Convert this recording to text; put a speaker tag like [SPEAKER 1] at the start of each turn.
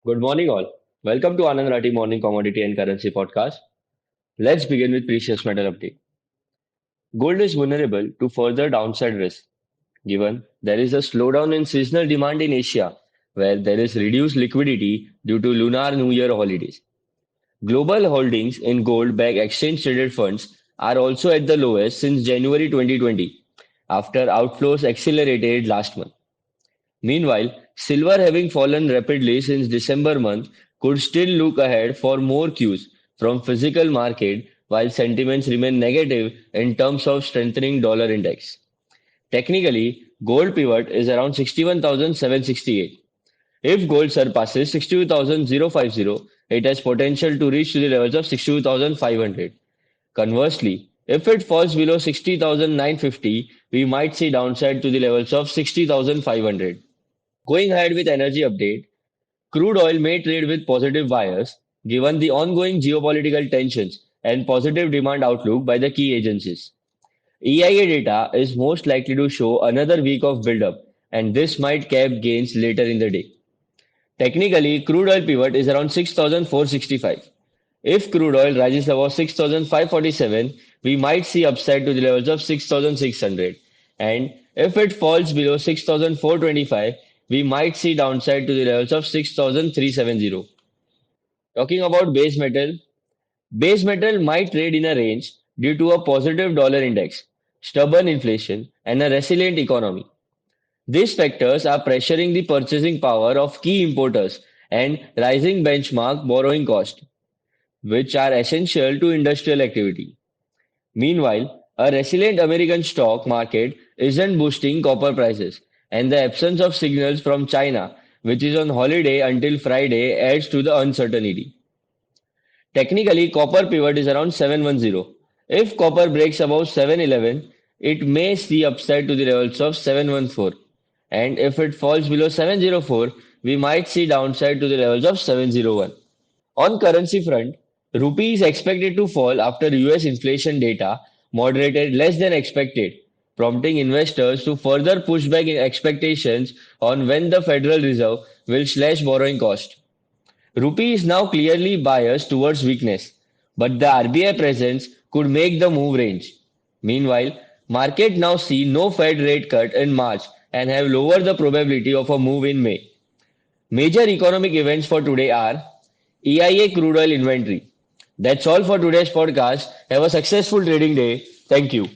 [SPEAKER 1] Good morning, all. Welcome to Anand Rathi Morning Commodity and Currency Podcast. Let's begin with precious metal update. Gold is vulnerable to further downside risk, given there is a slowdown in seasonal demand in Asia, where there is reduced liquidity due to Lunar New Year holidays. Global holdings in gold-backed exchange-traded funds are also at the lowest since January 2020, after outflows accelerated last month. Meanwhile, silver having fallen rapidly since December month could still look ahead for more cues from physical market while sentiments remain negative in terms of strengthening dollar index. Technically, gold pivot is around 61,768. If gold surpasses 62,050, it has potential to reach to the levels of 62,500. Conversely, if it falls below 60,950, we might see downside to the levels of 60,500. Going ahead with energy update, crude oil may trade with positive bias given the ongoing geopolitical tensions and positive demand outlook by the key agencies. EIA data is most likely to show another week of buildup, and this might cap gains later in the day. Technically, crude oil pivot is around 6,465. If crude oil rises above 6,547, we might see upside to the levels of 6,600. And if it falls below 6,425, we might see downside to the levels of 6,370. Talking about base metal might trade in a range due to a positive dollar index, stubborn inflation, and a resilient economy. These factors are pressuring the purchasing power of key importers and rising benchmark borrowing cost, which are essential to industrial activity. Meanwhile, a resilient American stock market isn't boosting copper prices, and the absence of signals from China, which is on holiday until Friday, adds to the uncertainty. Technically, copper pivot is around 710. If copper breaks above 711, it may see upside to the levels of 714. And if it falls below 704, we might see downside to the levels of 701. On currency front, rupee is expected to fall after US inflation data moderated less than expected, prompting investors to further push back in expectations on when the Federal Reserve will slash borrowing cost. Rupee is now clearly biased towards weakness, but the RBI presence could make the move range. Meanwhile, market now see no Fed rate cut in March and have lowered the probability of a move in May. Major economic events for today are EIA crude oil inventory. That's all for today's podcast. Have a successful trading day. Thank you.